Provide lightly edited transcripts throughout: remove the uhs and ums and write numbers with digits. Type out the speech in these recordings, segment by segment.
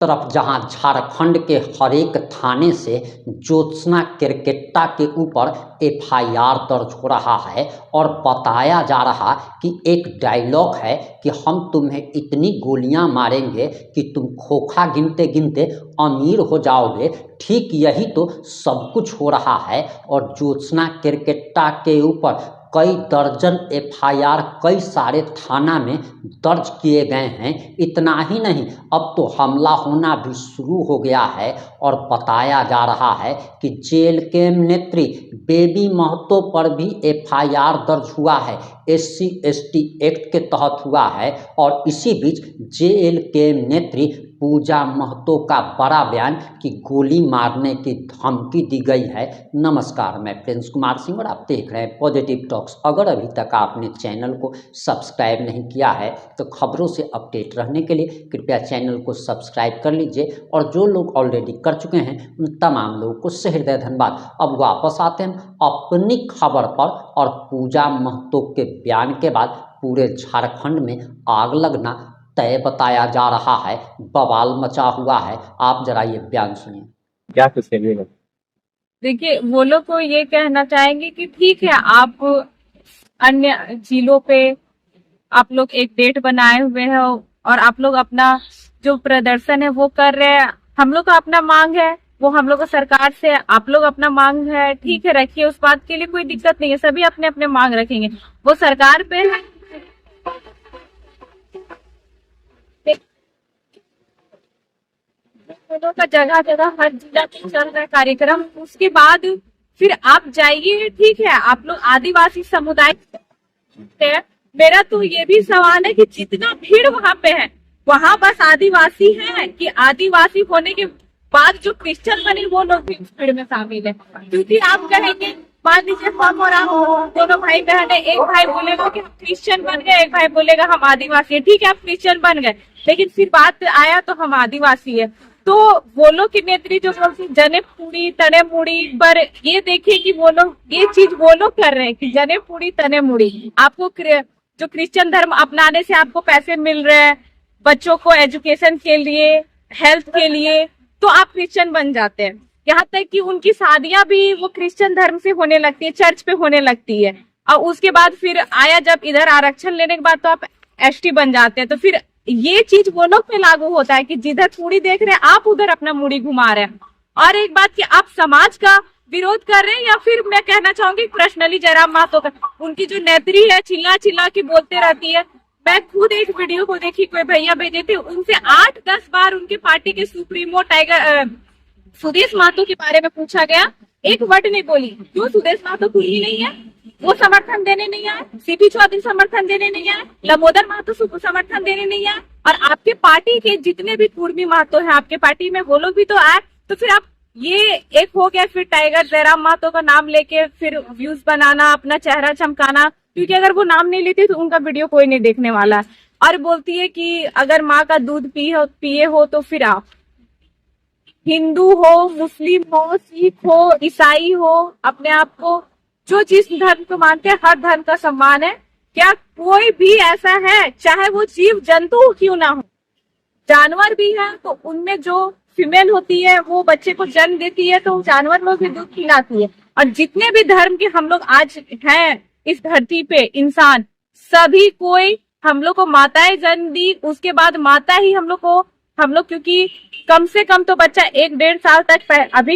तरफ जहां झारखंड के हर एक थाने से ज्योत्सना केरकेट्टा के ऊपर एफआईआर दर्ज हो रहा है और बताया जा रहा कि एक डायलॉग है कि हम तुम्हें इतनी गोलियां मारेंगे कि तुम खोखा गिनते गिनते अमीर हो जाओगे। ठीक यही तो सब कुछ हो रहा है और ज्योत्सना केरकेट्टा के ऊपर कई दर्जन एफआईआर कई सारे थाना में दर्ज किए गए हैं। इतना ही नहीं, अब तो हमला होना भी शुरू हो गया है और बताया जा रहा है कि जेल के नेत्री बेबी महतो पर भी एफआईआर दर्ज हुआ है। SC ST एक्ट के तहत हुआ है और इसी बीच जेल के नेत्री पूजा महतो का बड़ा बयान कि गोली मारने की धमकी दी गई है। नमस्कार, मैं प्रिंस कुमार सिंह और आप देख रहे हैं पॉजिटिव टॉक्स। अगर अभी तक आपने चैनल को सब्सक्राइब नहीं किया है तो खबरों से अपडेट रहने के लिए कृपया चैनल को सब्सक्राइब कर लीजिए और जो लोग ऑलरेडी कर चुके हैं उन तमाम लोगों को सहृदय धन्यवाद। अब वापस आते हैं अपनी खबर पर और पूजा महतो के बयान के बाद पूरे झारखंड में आग लगना तय बताया जा रहा है। बवाल मचा हुआ है। आप जरा ये बयान सुनिए। क्या कुछ कहिएगा? देखिए, वो लोग को ये कहना चाहेंगे कि ठीक है, आप अन्य जिलों पे आप लोग एक डेट बनाए हुए हैं और आप लोग अपना जो प्रदर्शन है वो कर रहे हैं। हम लोग का अपना मांग है, वो हम लोग का सरकार से, आप लोग अपना मांग है, ठीक है, रखिए, उस बात के लिए कोई दिक्कत नहीं है। सभी अपने अपने मांग रखेंगे, वो सरकार पे है। का जगह जगह हर जिला में चल रहा है कार्यक्रम। उसके बाद फिर आप जाइए, ठीक है, आप लोग आदिवासी समुदाय है। मेरा तो ये भी सवाल है कि जितना भीड़ वहाँ पे है, वहाँ बस आदिवासी है कि आदिवासी होने के बाद जो क्रिश्चियन बने वो लोग भी इस भीड़ में शामिल है? क्योंकि आप कहेंगे, मान लीजिए हम और आप दोनों भाई बहन है, एक भाई बोलेगा कि हम क्रिश्चियन बन गए, एक भाई बोलेगा हम आदिवासी है। ठीक है, आप क्रिश्चियन बन गए, लेकिन फिर बात आया तो हम आदिवासी है। तो वो लोग की नेत्री जो जने पूरी तने मुड़ी, पर ये देखिए कि वो लोग ये चीज वो लोग कर रहे हैं कि जने पूरी तने मुड़ी। आपको जो क्रिश्चियन धर्म अपनाने से आपको पैसे मिल रहे हैं, बच्चों को एजुकेशन के लिए, हेल्थ के लिए, तो आप क्रिश्चियन बन जाते हैं। यहाँ तक कि उनकी शादियां भी वो क्रिश्चियन धर्म से होने लगती है, चर्च पे होने लगती है। और उसके बाद फिर आया जब इधर आरक्षण लेने के बाद तो आप ST बन जाते हैं। तो फिर ये चीज वो लोग पे लागू होता है कि जिधर मुड़ी देख रहे हैं आप उधर अपना मुड़ी घुमा रहे हैं। और एक बात कि आप समाज का विरोध कर रहे हैं, या फिर मैं कहना चाहूंगी पर्सनली जयराम महतो का, उनकी जो नेत्री है चिल्ला चिल्ला के बोलते रहती है। मैं खुद एक वीडियो को देखी, कोई भैया भेजे थे, उनसे 8-10 बार उनके पार्टी के सुप्रीमो टाइगर सुदेश महतो के बारे में पूछा गया, एक वर्ड नहीं बोली। क्यों? सुदेश महतो कुली नहीं है, वो समर्थन देने नहीं आए, CP चौधरी समर्थन देने नहीं आए, लंबोदर महतो समर्थन देने नहीं आए, और आपके पार्टी के जितने भी कुर्मी महतो हैं आपके पार्टी में, वो लोग भी तो आए। तो फिर आप ये एक हो गया, फिर टाइगर जयराम महतो का नाम लेके फिर व्यूज बनाना, अपना चेहरा चमकाना, क्योंकि अगर वो नाम नहीं लेती तो उनका वीडियो कोई नहीं देखने वाला है। और बोलती है कि अगर माँ का दूध पिए हो तो फिर आप हिंदू हो, मुस्लिम हो, सिख हो, ईसाई हो, अपने आप को जो जिस धर्म को मानते हैं, हर धर्म का सम्मान है। क्या कोई भी ऐसा है, चाहे वो जीव जंतु क्यों ना हो, जानवर भी है, तो उनमें जो फीमेल होती है वो बच्चे को जन्म देती है, तो जानवर लोग भी दूध पिलाती है। और जितने भी धर्म के हम लोग आज हैं इस धरती पे, इंसान सभी कोई हम लोग को माताएं जन्म दी, उसके बाद माता ही हम लोग क्योंकि कम से कम तो बच्चा 1-1.5 साल तक, अभी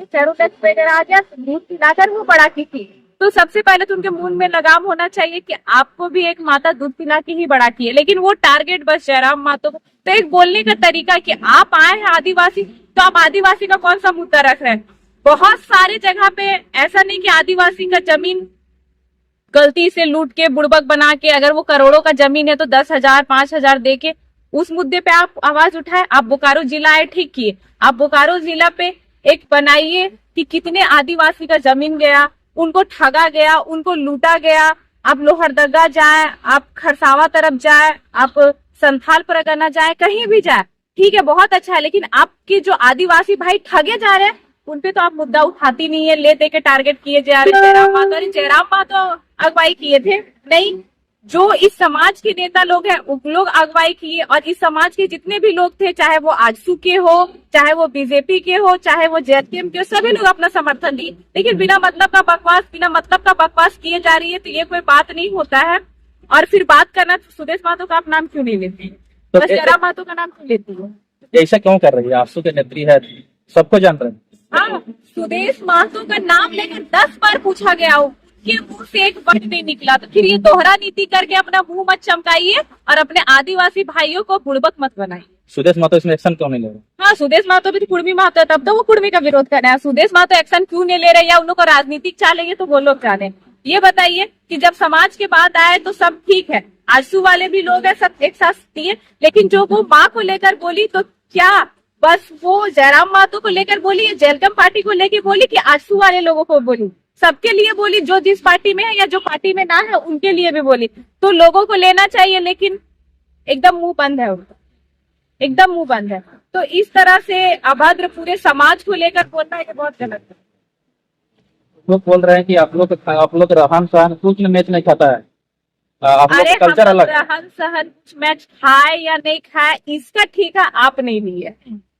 चारों तक पैदा आ गया, दूध पिलाकर वो बड़ा की थी। तो सबसे पहले तो उनके मुंह में लगाम होना चाहिए कि आपको भी एक माता दूध पिला के ही बड़ा की है। लेकिन वो टारगेट बस जयराम महतो को, तो एक बोलने का तरीका कि आप आए हैं आदिवासी, तो आप आदिवासी का कौन सा मुद्दा रख रहे हैं? बहुत सारे जगह पे ऐसा नहीं कि आदिवासी का जमीन गलती से लूट के बुड़बक बना के, अगर वो करोड़ों का जमीन है तो 10,000 5,000 दे के उस मुद्दे पे आप आवाज उठाए। आप बोकारो जिला है, ठीक किए, आप बोकारो जिला पे एक बनाइए कि कितने आदिवासी का जमीन गया, उनको ठगा गया, उनको लूटा गया। आप लोहरदगा जाए, आप खरसावा तरफ जाए, आप संथाल परगना जाए, कहीं भी जाए, ठीक है, बहुत अच्छा है। लेकिन आपके जो आदिवासी भाई ठगे जा रहे हैं उनपे तो आप मुद्दा उठाती नहीं है, ले दे के टारगेट किए जा रहे। जयराम महतो अगुवाई किए थे नहीं, जो इस समाज के नेता लोग हैं उन लोग अगुवाई किए, और इस समाज के जितने भी लोग थे, चाहे वो आजसू के हो, चाहे वो बीजेपी के हो, चाहे वो जेएमके के हो, सभी लोग अपना समर्थन दिए। लेकिन बिना मतलब का बकवास किए जा रही है, तो ये कोई बात नहीं होता है। और फिर बात करना, सुदेश महतो का आप नाम क्यों नहीं लेती है? तो बस जयराम महतो का नाम क्यों लेती है? ऐसा क्यों कर रही है? आजसू के नेत्री है, सबको जान रहे हैं। हाँ, सुदेश महतो का नाम लेकर 10 बार पूछा गया हो, कि मुंह से एक वर्ड नहीं निकला। तो फिर ये दोहरा नीति करके अपना मुंह मत चमकाइए और अपने आदिवासी भाइयों को बुड़बक मत बनाइए। सुदेश महतो इसमें एक्शन क्यों नहीं ले रहे? हाँ, सुदेश महतो भी तो कुर्मी महतो है, तब तो वो कुर्मी का विरोध कर रहे हैं। सुदेश महतो एक्शन क्यों नहीं ले रहे, या उन लोग को राजनीतिक चालेंगे तो वो लोग जाने। ये बताइए कि जब समाज के बात आए तो सब ठीक है, आजसू वाले भी लोग हैं, सब एक साथ दिए, लेकिन जो वो माँ को लेकर बोली, तो क्या बस वो जयराम महतो को लेकर बोली, या जेलकम पार्टी को लेकर बोली, कि आजसू वाले लोगों को बोली? सबके लिए बोली, जो जिस पार्टी में है या जो पार्टी में ना है उनके लिए भी बोली। तो लोगों को लेना चाहिए, लेकिन एकदम मुंह बंद है उनका, एकदम मुंह बंद है। तो इस तरह से अभद्र पूरे समाज को लेकर बोलना है, बहुत गलत है। लोग बोल रहे हैं कि आप लोग रहन सहन कुछ मैच नहीं खाता है, आप लोग का कल्चर अलग है। रहन सहन कुछ मैच खाए या नहीं खाए, इसका ठेका आप नहीं लिए।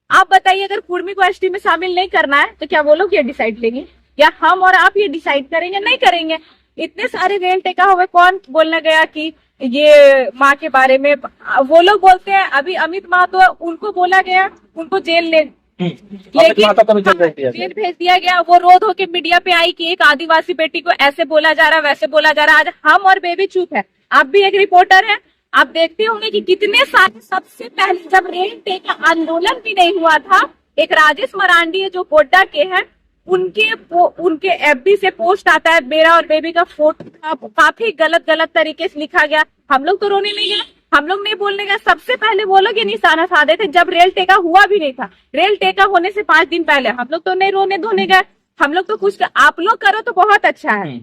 आप बताइए, अगर कुर्मी को एसटी में शामिल नहीं करना है तो क्या वो लोग ये डिसाइड लेंगे, या हम और आप ये डिसाइड करेंगे? नहीं करेंगे। इतने सारे रेल टेका हुए, कौन बोलने गया कि ये माँ के बारे में? वो लोग बोलते हैं, अभी अमित महतो उनको बोला गया, उनको जेल ले, लेकिन जेल भेज दिया गया। वो रोज होके मीडिया पे आई कि एक आदिवासी बेटी को ऐसे बोला जा रहा, वैसे बोला जा रहा। आज हम और बेबी चुप है। आप भी एक रिपोर्टर है, आप देखते होंगे कि कितने सारे, सबसे पहले जब रेल टेका आंदोलन भी नहीं हुआ था, एक राजेश मरांडी है जो गोड्डा के हैं, उनके एफबी से पोस्ट आता है, मेरा और बेबी का फोटो काफी गलत तरीके से लिखा गया। हम लोग तो रोने नहीं गए, हम लोग नहीं बोलने गए। सबसे पहले वो लोग ये निशाना साधे थे जब रेल टेका हुआ भी नहीं था। रेल टेका होने से 5 दिन पहले हम लोग तो नहीं रोने धोने गए, हम लोग तो कुछ, आप लोग करो तो बहुत अच्छा है।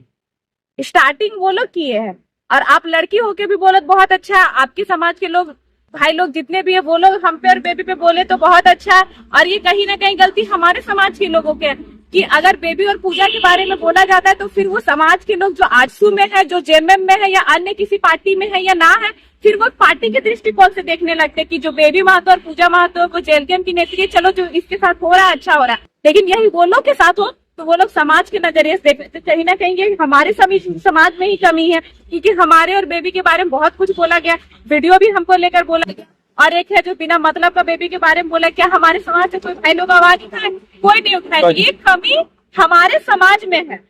स्टार्टिंग वो लोग किए हैं, और आप लड़की होके भी बोलो तो बहुत अच्छा है। आपके समाज के लोग, भाई लोग जितने भी है, वो लोग हम पे और बेबी पे बोले तो बहुत अच्छा है। और ये कहीं ना कहीं गलती हमारे समाज के लोगों के, कि अगर बेबी और पूजा के बारे में बोला जाता है तो फिर वो समाज के लोग जो आजसू में है, जो जेएमएम में है, या अन्य किसी पार्टी में है या ना है, फिर वो पार्टी के दृष्टिकोण से देखने लगते हैं कि जो बेबी महतो और पूजा महतो वो जेएलकेएम की नेत्री है, चलो जो इसके साथ हो रहा है अच्छा हो रहा है। लेकिन यही वो लोग के साथ हो तो वो लोग समाज के नजरिए से देखते। कहीं ना कहीं ये हमारे समाज में ही कमी है, क्योंकि हमारे और बेबी के बारे में बहुत कुछ बोला गया, वीडियो भी हमको लेकर बोला गया। और एक है जो बिना मतलब का बेबी के बारे में बोला। क्या हमारे समाज से कोई भाई लोग आवाज उठाए? कोई नहीं उठाए। ये कमी हमारे समाज में है,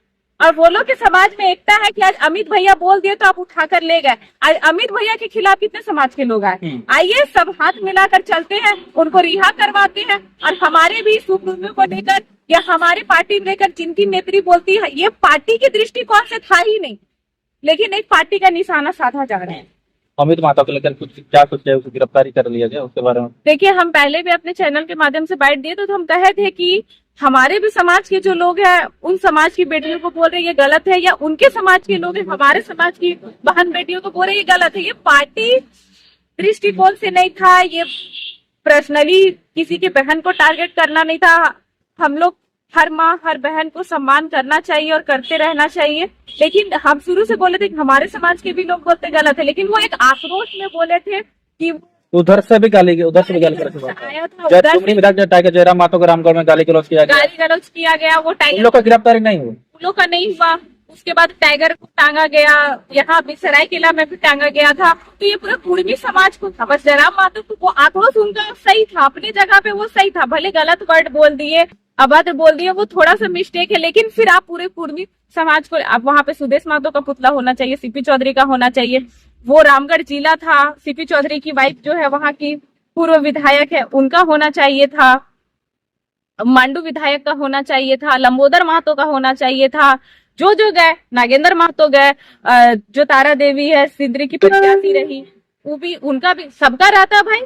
और वो लोग के समाज में एकता है कि आज अमित भैया बोल दिए तो आप उठाकर ले गए। आज अमित भैया के खिलाफ कितने समाज के लोग आए। आइए सब हाथ मिलाकर चलते हैं, उनको रिहा करवाते हैं। और हमारे भी सुप्रीमो को लेकर या हमारे पार्टी लेकर जिनकी नेत्री बोलती है, ये पार्टी के दृष्टिकोण से था ही नहीं, लेकिन एक पार्टी का निशाना साधा जा रहा है। अमित महतो को लेकर क्या कुछ है, उसकी गिरफ्तारी कर लिया गया, उसके बारे में देखिए, हम पहले भी अपने चैनल के माध्यम से बाइट दिए तो हम कहे थे कि हमारे भी समाज के जो लोग हैं, उन समाज की बेटियों को बोल रहे ये गलत है, या उनके समाज के लोग हैं हमारे समाज की बहन बेटियों को बोल रहे ये गलत है। ये पार्टी दृष्टिकोण से नहीं था, ये पर्सनली किसी की बहन को टारगेट करना नहीं था। हम लोग हर माँ हर बहन को सम्मान करना चाहिए और करते रहना चाहिए। लेकिन हम शुरू से बोले थे कि हमारे समाज के भी लोग बोलते गलत है, लेकिन वो एक आक्रोश में बोले थे कि उधर से भी गाली आया था। टाइगर जयराम महतो को रामगढ़ में गाली गलौज किया गया। वो टाइगर लोग का गिरफ्तारी नहीं हुआ, उन लोग का नहीं हुआ। उसके बाद टाइगर को टांगा गया, यहाँ भी सरायकेला में भी टांगा गया था। तो ये पूरा कुर्मी समाज को था। बस जयराम महतो को वो आक्रोश उनका सही था, अपनी जगह पे वो सही था। भले गलत वर्ड बोल दिए, अभद्र बोल दिए, वो थोड़ा सा मिस्टेक है, लेकिन फिर आप पूरे कुर्मी समाज को, अब वहाँ पे सुदेश महतो का पुतला होना चाहिए, सीपी चौधरी का होना चाहिए। वो रामगढ़ जिला था, सीपी चौधरी की वाइफ जो है वहाँ की पूर्व विधायक है, उनका होना चाहिए था। मांडू विधायक का होना चाहिए था, लंबोदर महतो का होना चाहिए था। जो गए, नागेंद्र महतो गए, जो तारा देवी है सिंदरी की प्रत्याशी रही, वो भी, उनका भी, सबका रहता भाई।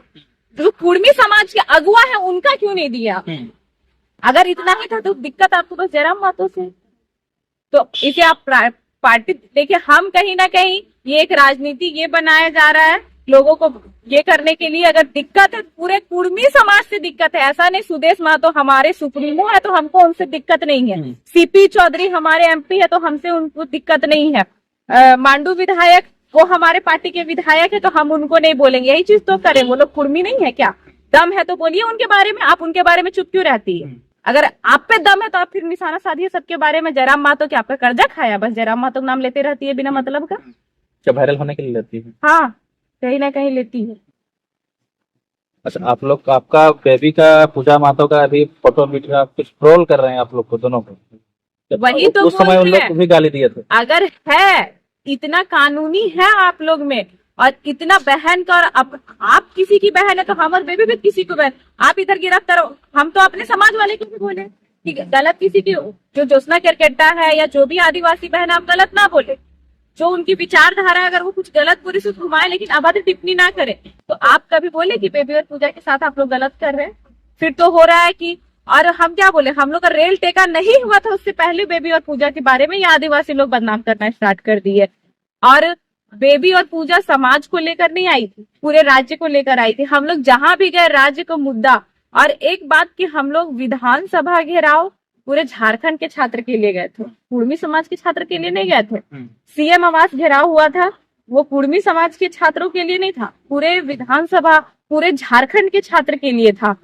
जो कुर्मी समाज के अगुआ है उनका क्यों नहीं दिया? अगर इतना ही था तो दिक्कत आपको बस जयराम महतो से। तो इसे आप पार्टी देखिए, हम कहीं ना कहीं ये एक राजनीति ये बनाया जा रहा है लोगों को ये करने के लिए। अगर दिक्कत है पूरे कुर्मी समाज से दिक्कत है, ऐसा नहीं सुदेश महतो हमारे सुप्रीमो है तो हमको उनसे दिक्कत नहीं है। सीपी चौधरी हमारे एमपी है तो हमसे उनको दिक्कत नहीं है। मांडू विधायक वो हमारे पार्टी के विधायक है तो हम उनको नहीं बोलेंगे, यही चीज तो करें। वो लोग कुर्मी नहीं है क्या? दम है तो बोलिए उनके बारे में, आप उनके बारे में चुप क्यों रहती है? अगर आप पे दम है तो आप फिर निशाना साधिए सबके बारे में। जयराम महतो क्या आपका कर्जा खाया? बस जयराम महतो का नाम लेते रहती है बिना मतलब का। क्या वायरल होने के लिए लेती है? हाँ, कहीं ना कहीं लेती है। अच्छा, आप लोग आपका बेबी का पूजा महतो का अभी फोटो वीडियो कुछ ट्रोल कर रहे हैं आप लोग को दोनों को। वही तो उस समय बोल उन रहे लोग हैं। को भी गाली दिए थे। अगर है इतना कानूनी है आप लोग में और इतना बहन का, और आप किसी की बहन है तो हमारे बेबी भी किसी को बहन, आप इधर गिरफ्तार हो। हम तो अपने समाज वाले को भी बोले कि गलत किसी की, जो ज्योत्सना केरकेट्टा है या जो भी आदिवासी बहन है, आप गलत ना बोले। जो उनकी विचारधारा है, अगर वो कुछ गलत बुरी से घुमाए लेकिन अभद्र टिप्पणी ना करे, तो आप कभी बोले कि बेबी और पूजा के साथ आप लोग गलत कर रहे हैं? फिर तो हो रहा है कि, और हम क्या बोले, हम लोग का रेल टेका नहीं हुआ था उससे पहले बेबी और पूजा के बारे में ये आदिवासी लोग बदनाम करना स्टार्ट कर दिए। और बेबी और पूजा समाज को लेकर नहीं आई थी, पूरे राज्य को लेकर आई थी। हम लोग जहां भी गए राज्य को मुद्दा, और एक बात कि हम लोग विधानसभा घेराव पूरे झारखंड के छात्र के लिए गए थे, कुर्मी समाज के छात्र के लिए नहीं गए थे। सीएम आवास घेराव हुआ था, वो कुर्मी समाज के छात्रों के लिए नहीं था, पूरे विधानसभा पूरे झारखंड के छात्र के लिए था।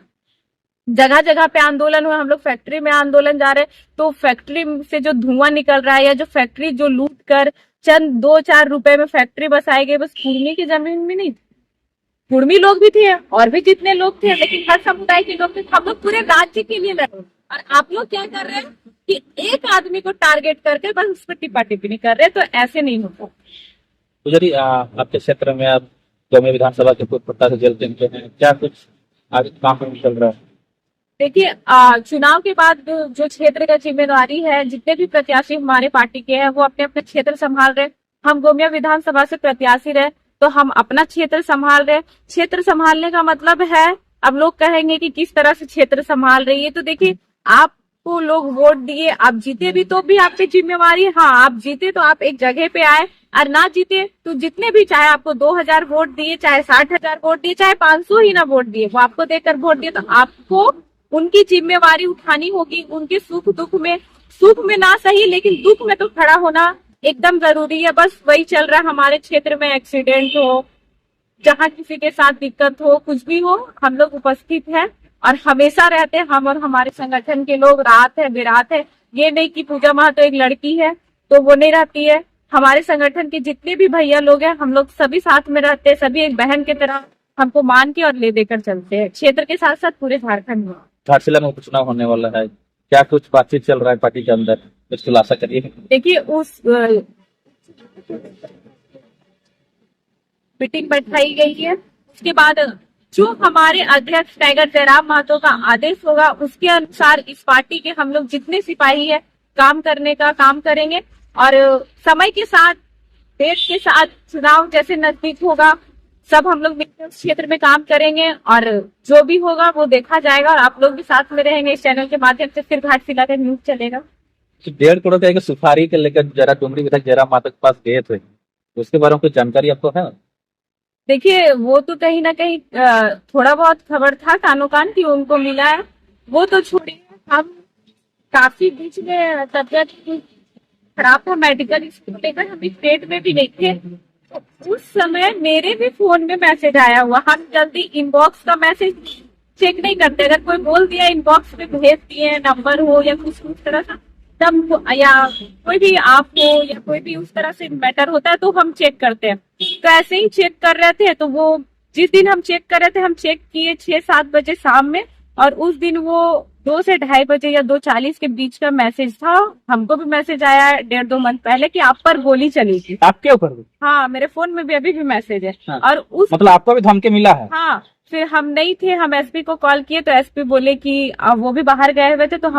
जगह जगह पे आंदोलन हुआ, हम लोग फैक्ट्री में आंदोलन जा रहे, तो फैक्ट्री से जो धुआं निकल रहा है या जो फैक्ट्री जो लूट कर चंद 2-4 रुपए में फैक्ट्री बसाई गई, बस कुर्मी की जमीन में नहीं थी, कुर्मी लोग भी थे और भी जितने लोग थे, लेकिन हर समुदाय के लोग थे। हम लोग पूरे राज्य के लिए लड़े। और आप लोग क्या कर रहे हैं कि एक आदमी को टारगेट करके बस उस पर टिप्पा टिप्पणी कर रहे हैं, तो ऐसे नहीं होता। पुजारी, आपके क्षेत्र में आप गौमे विधानसभा के पूर्व प्रत्याशी से जेल के हैं, क्या कुछ आगे काम चल रहा है? देखिए, चुनाव के बाद जो क्षेत्र का जिम्मेदारी है, जितने भी प्रत्याशी हमारे पार्टी के हैं वो अपने अपने क्षेत्र संभाल रहे। हम गोमिया विधानसभा से प्रत्याशी रहे तो हम अपना क्षेत्र संभाल रहे। क्षेत्र संभालने का मतलब है, अब लोग कहेंगे कि किस तरह से क्षेत्र संभाल रही है, तो देखिए आपको लोग वोट दिए, आप जीते भी तो भी आप पे जिम्मेवारी है। हाँ, आप जीते तो आप एक जगह पे आए, और ना जीते तो जितने भी, चाहे आपको 2000 वोट दिए, चाहे 60,000 वोट दिए, चाहे 500 ही ना वोट दिए, वो आपको देकर वोट दिए, तो आपको उनकी जिम्मेवारी उठानी होगी। उनके सुख दुख में, सुख में ना सही लेकिन दुख में तो खड़ा होना एकदम जरूरी है। बस वही चल रहा है हमारे क्षेत्र में। एक्सीडेंट हो, जहाँ किसी के साथ दिक्कत हो, कुछ भी हो, हम लोग उपस्थित हैं और हमेशा रहते हैं। हम और हमारे संगठन के लोग रात है बेरात है। ये नहीं कि पूजा महतो एक लड़की है तो वो नहीं रहती है। हमारे संगठन के जितने भी भैया लोग हैं, हम लोग सभी साथ में रहते हैं, सभी एक बहन की तरह हमको मान के और ले देकर चलते हैं, क्षेत्र के साथ साथ पूरे झारखंड में। घाटशिला में उपचुनाव होने वाला है, क्या कुछ बातचीत चल रहा है पार्टी के अंदर, कुछ खुलासा करिए। देखिए, उस मीटिंग बैठाई गई है, उसके बाद जो हमारे अध्यक्ष टाइगर जयराम महतो का आदेश होगा उसके अनुसार इस पार्टी के हम लोग जितने सिपाही है काम करने का काम करेंगे। और समय के साथ, देश के साथ, चुनाव जैसे नजदीक होगा, सब हम लोग मिलकर क्षेत्र में काम करेंगे और जो भी होगा वो देखा जाएगा। और आप लोग भी साथ में रहेंगे इस चैनल के माध्यम से, फिर घाटशिला का न्यूज चलेगा। 1.5 करोड़ का सुपारी के लेकर जरा डुमरी विधायक जयराम महतो के पास गए थे, उसके बारे में कुछ जानकारी आपको है? देखिए, वो तो कहीं ना कहीं थोड़ा बहुत खबर था कानो कान की उनको मिला है, वो तो छोड़िए। हम काफी बीच में तबियत खराब था, मेडिकल इसको लेकर हम स्टेट में भी नहीं थे, तो उस समय मेरे भी फोन में मैसेज आया हुआ। हम जल्दी इनबॉक्स का मैसेज चेक नहीं करते, अगर कोई बोल दिया इनबॉक्स में भेज दिए, नंबर हो या कुछ उस तरह का, तब या कोई भी आप हो या कोई भी उस तरह से मैटर होता है तो हम चेक करते हैं। तो ऐसे ही चेक कर रहे थे, तो वो जिस दिन हम चेक कर रहे थे, हम चेक किए 6-7 बजे शाम में, और उस दिन वो 2 से 2:30 बजे या 2:40 के बीच का मैसेज था। हमको भी मैसेज आया 1.5-2 मंथ पहले कि आप पर गोली चली थी। आपके ऊपर भी? हाँ, मेरे फोन में भी अभी भी मैसेज है। हाँ। और उस मतलब आपको भी धमकी मिला है? हाँ, फिर हम नहीं थे, हम एसपी को कॉल किए तो एसपी बोले कि वो भी बाहर गए हुए थे, तो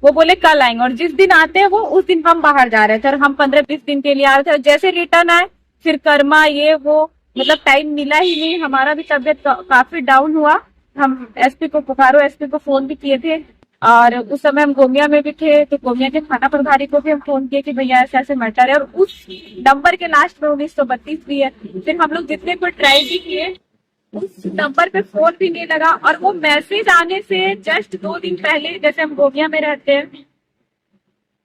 वो बोले कल आएंगे, और जिस दिन आते हैं वो उस दिन हम बाहर जा रहे थे और हम 15-20 दिन के लिए आ रहे थे। जैसे रिटर्न आए फिर कर्मा ये वो, मतलब टाइम मिला ही नहीं। हमारा भी तबियत काफी डाउन हुआ। हम एसपी को पुकारो, एसपी को फोन भी किए थे, और उस समय हम गोमिया में भी थे, तो गोमिया के थाना प्रभारी को भी हम फोन किए कि भैया ऐसे ऐसे मैटर है, और उस नंबर के लास्ट में 1932 भी है। फिर हम लोग जितने को ट्राई भी किए, उस नंबर पे फोन भी नहीं लगा। और वो मैसेज आने से जस्ट 2 दिन पहले, जैसे हम गोमिया में रहते हैं,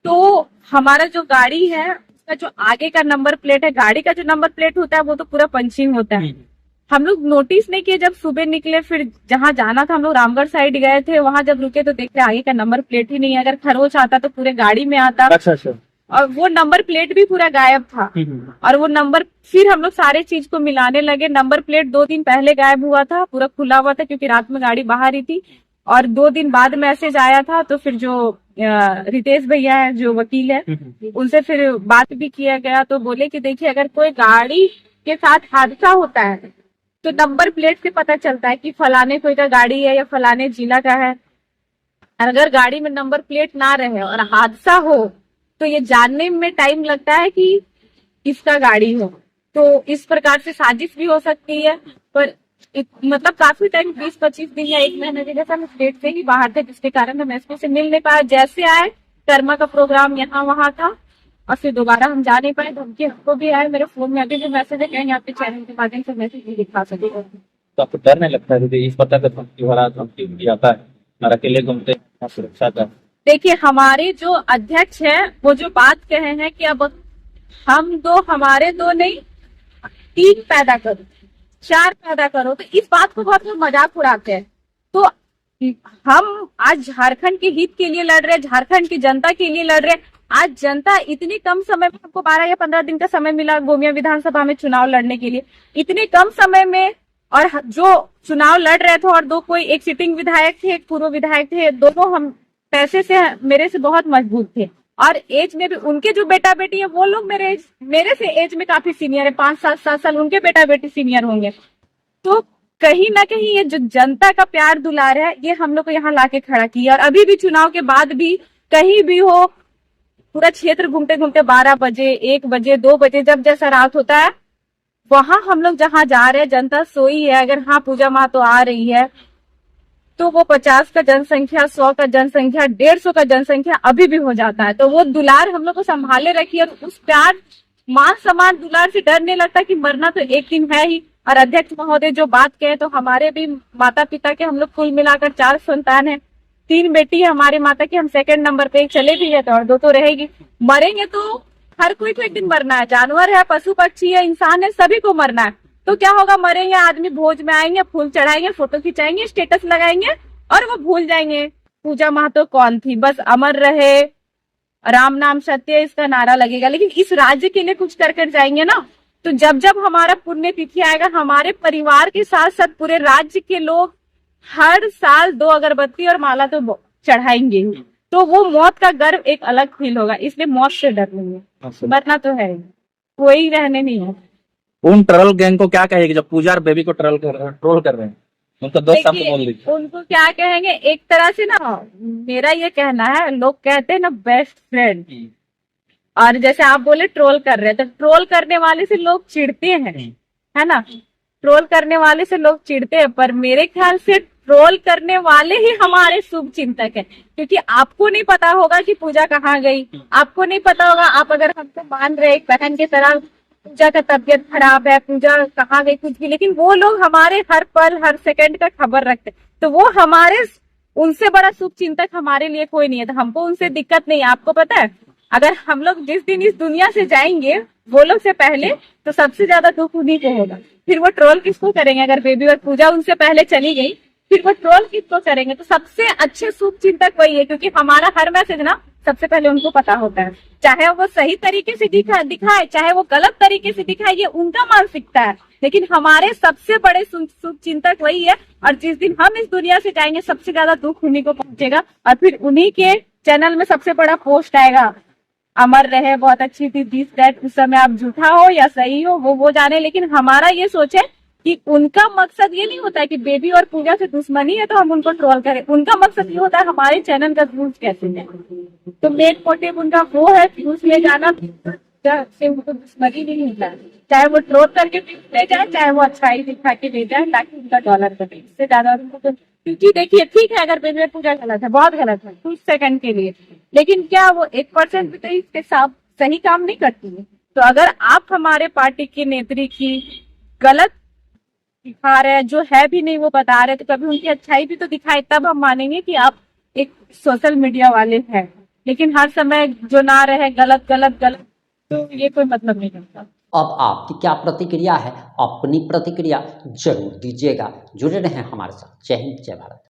तो हमारा जो गाड़ी है का जो आगे का नंबर प्लेट है, गाड़ी का जो नंबर प्लेट होता है वो तो पूरा पंचिंग होता है। हम लोग नोटिस नहीं किए, जब सुबह निकले फिर जहाँ जाना था हम लोग रामगढ़ साइड गए थे, वहां जब रुके तो देखते आगे का नंबर प्लेट ही नहीं है। अगर खरोच आता तो पूरे गाड़ी में आता। अच्छा अच्छा। और वो नंबर प्लेट भी पूरा गायब था। और वो नंबर फिर हम लोग सारे चीज को मिलाने लगे। नंबर प्लेट 2 दिन पहले गायब हुआ था, पूरा खुला हुआ था क्योंकि रात में गाड़ी बाहर ही थी। और 2 दिन बाद मैसेज आया था, तो फिर जो रितेश भैया है जो वकील है, उनसे फिर बात भी किया गया। तो बोले कि देखिए अगर कोई गाड़ी के साथ हादसा होता है तो नंबर प्लेट से पता चलता है कि फलाने कोई का गाड़ी है या फलाने जिला का है। अगर गाड़ी में नंबर प्लेट ना रहे और हादसा हो तो ये जानने में टाइम लगता है कि किसका गाड़ी हो। तो इस प्रकार से साजिश भी हो सकती है। पर मतलब काफी टाइम 20-25 दिन या 1 महीने के जैसा हम स्टेट से ही बाहर थे, जिसके कारण हम एसपी से मिल नहीं पाए। जैसे आए कर्मा का प्रोग्राम यहाँ वहाँ था और फिर दोबारा हम जा नहीं पाए। धमकी हमको भी आए, मेरे फोन में अभी भी मैसेज है, कहीं आपके चैनल के माध्यम से मैसेज भी दिखा सकते। तो आपको डर नहीं लगता है इस पता का धमकी भरा धमकी आता है और अकेले घूमते हैं सुरक्षा का? देखिए हमारे जो अध्यक्ष है वो जो बात कहे हैं कि अब हम 2 हमारे 2 नहीं 3 पैदा करो, 4 पैदा करो, तो इस बात को बहुत लोग मजाक उड़ाते हैं। तो हम आज झारखंड के हित के लिए लड़ रहे हैं, झारखंड की जनता के लिए लड़ रहे हैं। आज जनता इतनी कम समय में, हमको 12 या 15 दिन का समय मिला गोमिया विधानसभा में चुनाव लड़ने के लिए, इतने कम समय में, और जो चुनाव लड़ रहे थे और 2 कोई एक सिटिंग विधायक थे, एक पूर्व विधायक थे, दोनों हम पैसे से मेरे से बहुत मजबूत थे। और एज में भी उनके जो बेटा बेटी है वो लोग मेरे से एज में काफी सीनियर है, 5-7 साल उनके बेटा बेटी सीनियर होंगे। तो कहीं ना कहीं ये जो जनता का प्यार दुलार है ये हम लोग को यहाँ लाके खड़ा किया। और अभी भी चुनाव के बाद भी कहीं भी हो, पूरा क्षेत्र घूमते घूमते 12 बजे, 1 बजे, 2 बजे, जब जैसा रात होता है वहां हम लोग जहाँ जा रहे हैं, जनता सोई है, अगर हाँ पूजा माँ तो आ रही है, तो वो 50 का जनसंख्या, 100 का जनसंख्या, 150 का जनसंख्या अभी भी हो जाता है। तो वो दुलार हम लोग को संभाले रखिए, और उस प्यार मान सम्मान दुलार से डर नहीं लगता कि मरना तो एक दिन है ही। और अध्यक्ष महोदय जो बात कहे, तो हमारे भी माता पिता के हम लोग कुल मिलाकर 4 संतान है, 3 बेटी है हमारे माता की, हम 2nd नंबर पे, चले भी है तो और 2 तो रहेगी। मरेंगे तो हर कोई को एक दिन मरना है, जानवर है, पशु पक्षी है, इंसान है, सभी को मरना है। तो क्या होगा, मरेंगे, आदमी भोज में आएंगे, फूल चढ़ाएंगे, फोटो खिंचाएंगे, स्टेटस लगाएंगे और वो भूल जाएंगे पूजा महतो कौन थी। बस अमर रहे, राम नाम सत्य, इसका नारा लगेगा। लेकिन इस राज्य के लिए कुछ कर जाएंगे ना, तो जब जब हमारा पुण्य तिथि आएगा, हमारे परिवार के साथ साथ पूरे राज्य के लोग हर साल 2 अगरबत्ती और माला तो चढ़ाएंगे। तो वो मौत का गर्व एक अलग फील होगा। इसलिए मौत से डर नहीं है, मरना तो है, कोई रहने नहीं है। उन ट्रोल गैंग को क्या कहेगी जो पूजा और बेबी को ट्रोल कर रहे हैं? उनका दोस्त सामने बोल दीजिए। उनको क्या कहेंगे, एक तरह से ना मेरा ये कहना है, लोग कहते हैं ना बेस्ट फ्रेंड, और जैसे आप बोले ट्रोल कर रहे हैं, तो ट्रोल करने वाले से लोग चिढ़ते हैं, है ना, ट्रोल करने वाले से लोग चिढ़ते हैं। पर मेरे ख्याल से ट्रोल करने वाले ही हमारे शुभ चिंतक है, क्योंकि आपको नहीं पता होगा कि पूजा कहाँ गई, आपको नहीं पता होगा, आप अगर हमको मान रहे एक बहन की तरह, पूजा का तबीयत खराब है, पूजा कहाँ गई, कुछ भी, लेकिन वो लोग हमारे हर पल हर सेकंड का खबर रखते, तो वो हमारे, उनसे बड़ा शुभ चिंतक हमारे लिए कोई नहीं है। तो हमको उनसे दिक्कत नहीं है। आपको पता है, अगर हम लोग जिस दिन इस दुनिया से जाएंगे वो लोग से पहले, तो सबसे ज्यादा दुख उन्हीं को होगा। फिर वो ट्रोल किसको करेंगे? अगर बेबी और पूजा उनसे पहले चली गई, फिर वो ट्रोल किसको करेंगे? तो सबसे अच्छे शुभ चिंतक वही है, क्योंकि हमारा हर मैसेज ना सबसे पहले उनको पता होता है। चाहे वो सही तरीके से दिखाए, चाहे वो गलत तरीके से दिखाए, ये उनका मानसिकता है, लेकिन हमारे सबसे बड़े शुभ चिंतक वही है। और जिस दिन हम इस दुनिया से जाएंगे, सबसे ज्यादा दुख उन्हीं को पहुंचेगा, और फिर उन्हीं के चैनल में सबसे बड़ा पोस्ट आएगा, अमर रहे, बहुत अच्छी थी, दिस दैट। उस समय आप झूठा हो या सही हो वो जाने, लेकिन हमारा ये सोचे कि उनका मकसद ये नहीं होता है कि बेबी और पूजा से दुश्मनी है तो हम उनको ट्रोल करें। उनका मकसद ये होता है हमारे चैनल का व्यूज कैसे है। तो मेन मोटिव उनका वो है, व्यूज ले जाना, से उनको दुश्मनी नहीं होता है। चाहे वो ट्रोल करके ले जाए, चाहे वो अच्छाई दिखा के ले जाए, ताकि उनका डॉलर बने, इससे ज्यादा उनको तो। क्योंकि देखिए, ठीक है, अगर बेबी और पूजा गलत है, बहुत गलत है कुछ सेकंड के लिए, लेकिन क्या वो 1% भी तो इसके साथ सही काम नहीं करती है? तो अगर आप हमारे पार्टी की नेत्री की गलत दिखा रहे हैं, जो है भी नहीं वो बता रहे, तो कभी उनकी अच्छाई भी तो दिखाए, तब हम मानेंगे कि आप एक सोशल मीडिया वाले हैं। लेकिन हर समय जो ना रहे, गलत गलत गलत, तो ये कोई मतलब नहीं रखता। अब आपकी क्या प्रतिक्रिया है? अपनी प्रतिक्रिया जरूर दीजिएगा। जुड़े रहें हमारे साथ। जय हिंद, जय भारत।